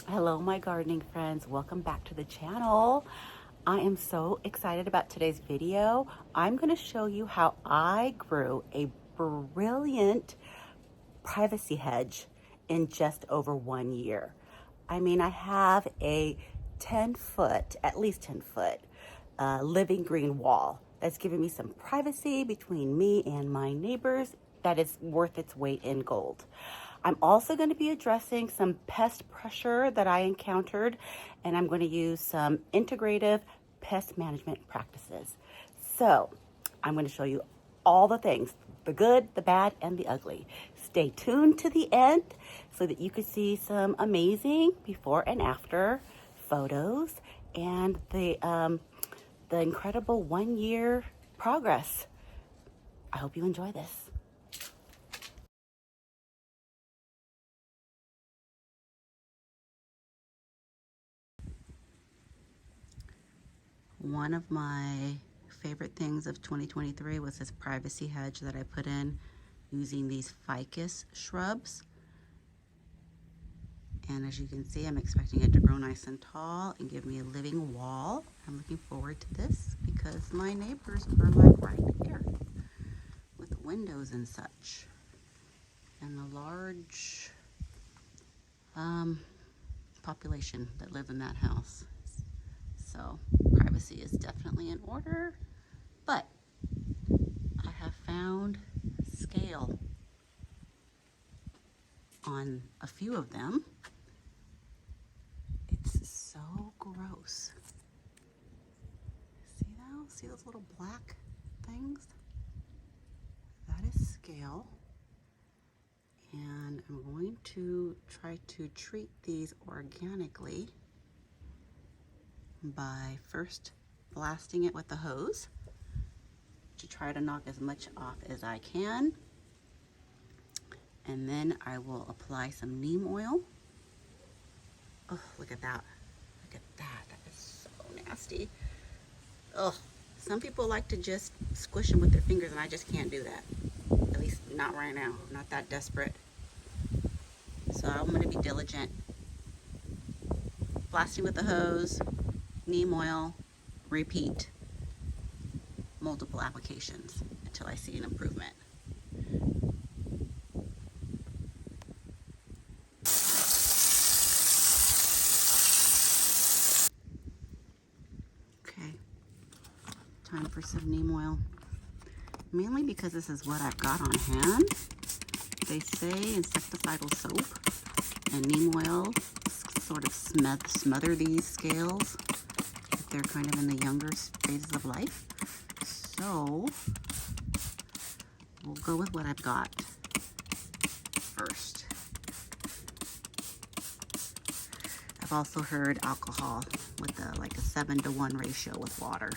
Hello, my gardening friends. Welcome back to the channel. I am so excited about today's video. I'm going to show you how I grew a brilliant privacy hedge in just over 1 year. I mean, I have a 10-foot, at least 10-foot, living green wall that's giving me some privacy between me and my neighbors that is worth its weight in gold. I'm also going to be addressing some pest pressure that I encountered, and I'm going to use some integrative pest management practices. So I'm going to show you all the things, the good, the bad, and the ugly. Stay tuned to the end so that you can see some amazing before and after photos and the incredible 1 year progress. I hope you enjoy this. One of my favorite things of 2023 was this privacy hedge that I put in using these ficus shrubs. And as you can see, I'm expecting it to grow nice and tall and give me a living wall. I'm looking forward to this because my neighbors are like right here with windows and such. And a large population that live in that house. So privacy is definitely in order, but I have found scale on a few of them. It's so gross. See those? See those little black things? That is scale. And I'm going to try to treat these organically by first blasting it with the hose to try to knock as much off as I can. And then I will apply some neem oil. Oh, look at that. Look at that. That is so nasty. Oh, some people like to just squish them with their fingers, and I just can't do that. At least not right now. I'm not that desperate. So I'm going to be diligent. Blasting with the hose, neem oil, repeat. Multiple applications until I see an improvement. Okay, time for some neem oil. Mainly because this is what I've got on hand. They say insecticidal soap and neem oil sort of smother these scales if they're kind of in the younger phases of life. So we'll go with what I've got first. I've also heard alcohol with like a 7-to-1 ratio with water.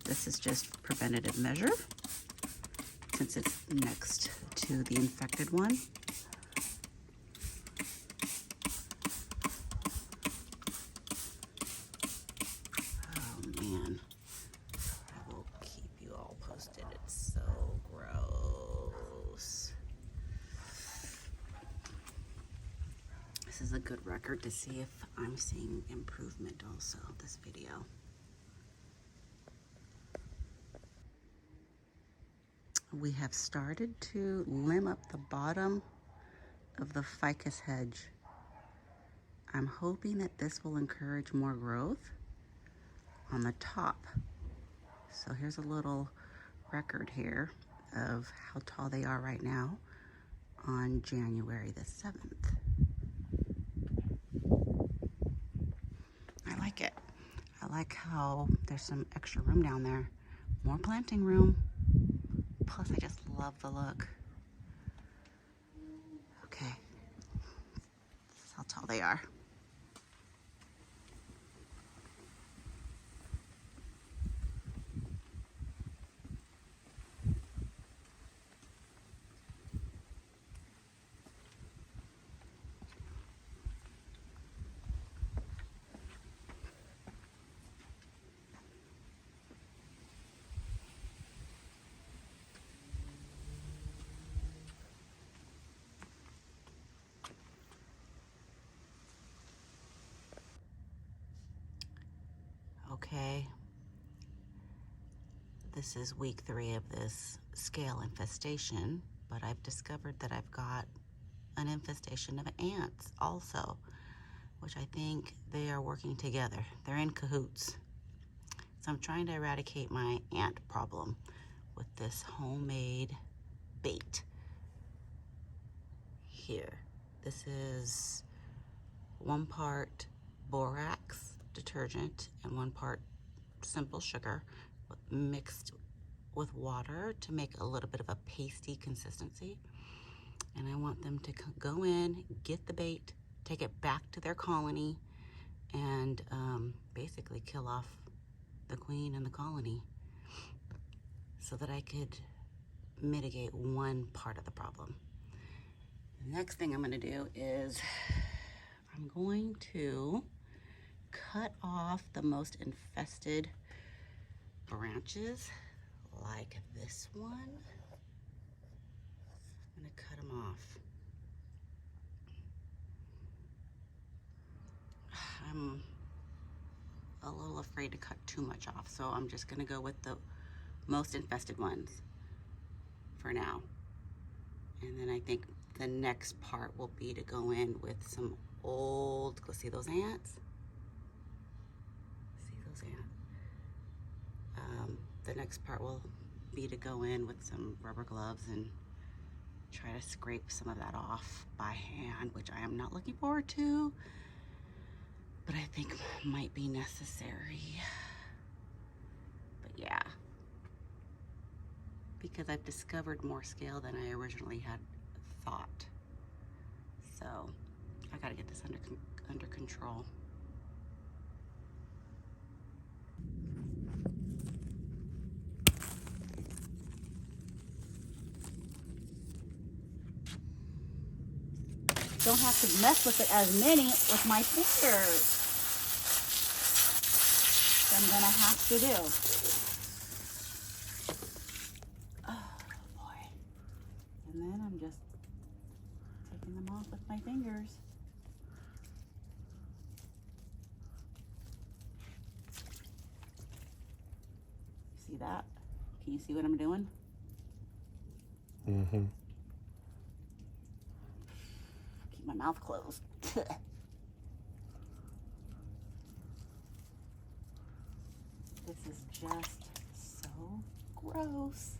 This is just preventative measure since it's next to the infected one. Oh man, I will keep you all posted. It's so gross. This is a good record to see if I'm seeing improvement also, this video. We have started to limb up the bottom of the ficus hedge. I'm hoping that this will encourage more growth on the top. So here's a little record here of how tall they are right now on January the 7th. I like it. I like how there's some extra room down there. More planting room. Plus, I just love the look. Okay, this is how tall they are. Okay, this is week 3 of this scale infestation, but I've discovered that I've got an infestation of ants also, which I think they are working together. They're in cahoots. So I'm trying to eradicate my ant problem with this homemade bait here. This is 1 part borax detergent and 1 part simple sugar mixed with water to make a little bit of a pasty consistency. And I want them to go in, get the bait, take it back to their colony, and basically kill off the queen and the colony so that I could mitigate 1 part of the problem. The next thing I'm going to do is I'm going to cut off the most infested branches, like this one. I'm going to cut them off. I'm a little afraid to cut too much off, so I'm just going to go with the most infested ones for now. And then I think the next part will be to go in with some old, go see those ants? See those ants? The next part will be to go in with some rubber gloves and try to scrape some of that off by hand, which I am not looking forward to, but I think might be necessary. But yeah, because I've discovered more scale than I originally had thought. So I gotta get this under control. Don't have to mess with it as many with my fingers. I'm gonna have to do. Oh boy. And then I'm just taking them off with my fingers. See that? Can you see what I'm doing? Mm-hmm. Keep my mouth closed. This is just so gross.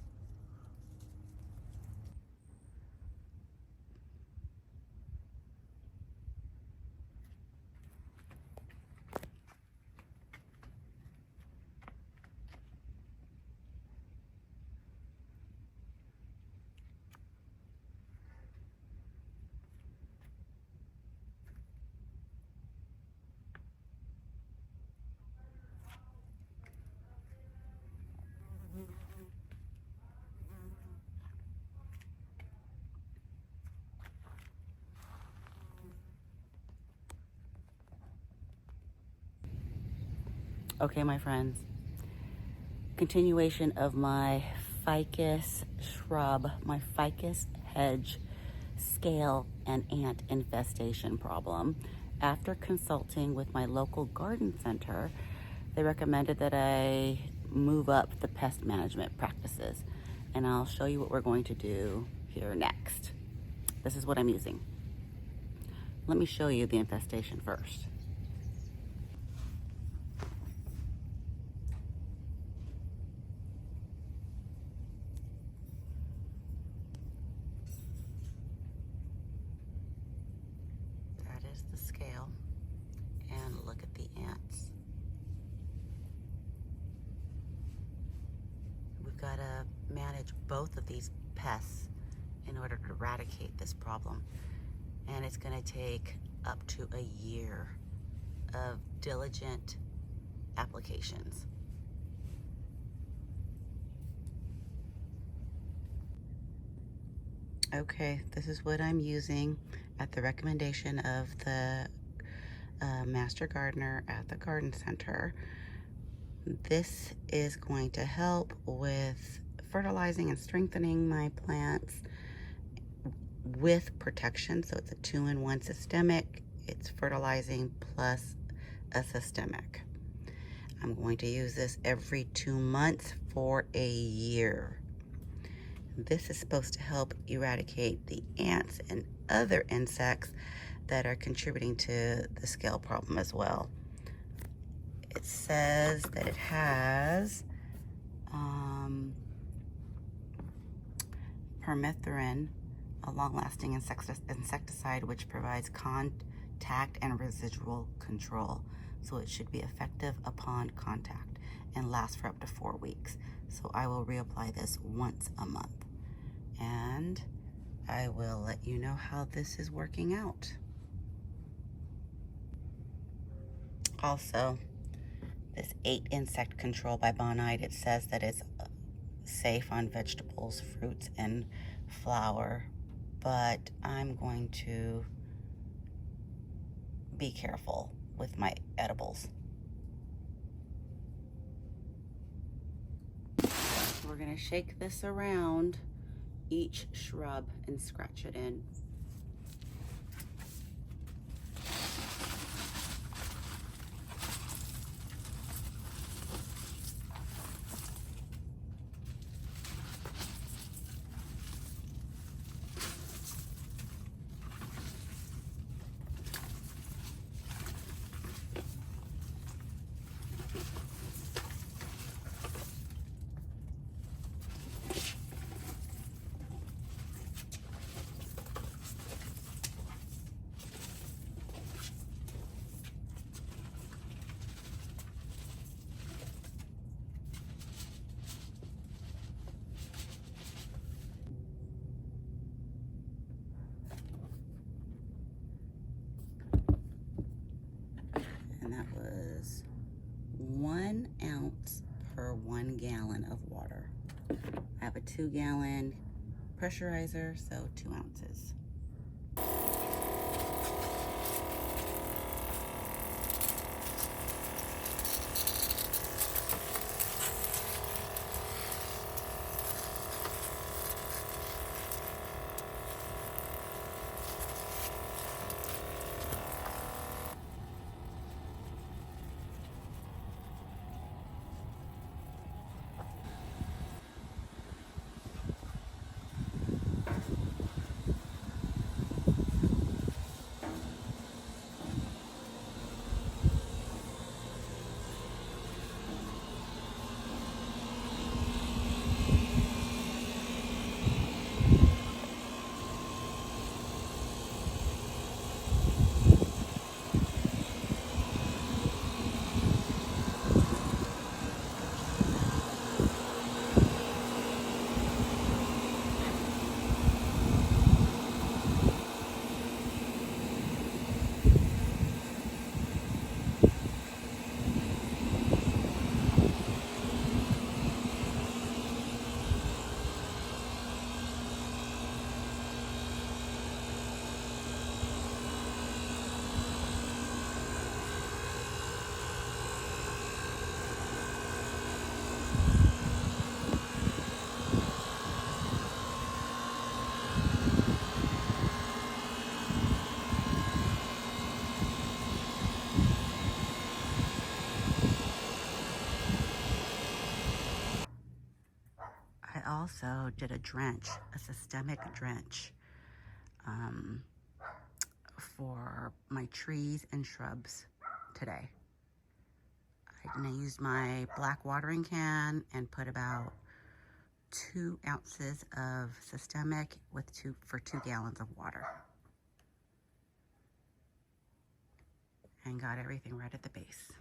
Okay, my friends, continuation of my ficus shrub, my Ficus Hedge scale and ant infestation problem. After consulting with my local garden center, they recommended that I move up the pest management practices, and I'll show you what we're going to do here next. This is what I'm using. Let me show you the infestation first. That is the scale, and look at the ants. We've got to manage both of these pests in order to eradicate this problem. And it's going to take up to a year of diligent applications. Okay, this is what I'm using at the recommendation of the master gardener at the garden center. This is going to help with fertilizing and strengthening my plants with protection. So it's a 2-in-1 systemic. It's fertilizing plus a systemic. I'm going to use this every 2 months for a year. This is supposed to help eradicate the ants and other insects that are contributing to the scale problem as well. It says that it has permethrin, a long-lasting insecticide which provides contact and residual control. So it should be effective upon contact and last for up to 4 weeks. So I will reapply this once a month. And I will let you know how this is working out. Also, this 8 insect control by Bonite, it says that it's safe on vegetables, fruits, and flour, but I'm going to be careful with my edibles. We're gonna shake this around each shrub and scratch it in. And that was 1 ounce per 1 gallon of water. I have a 2-gallon pressurizer, so 2 ounces. I also did a drench, a systemic drench, for my trees and shrubs today. And I used my black watering can and put about 2 ounces of systemic for 2 gallons of water. And got everything right at the base.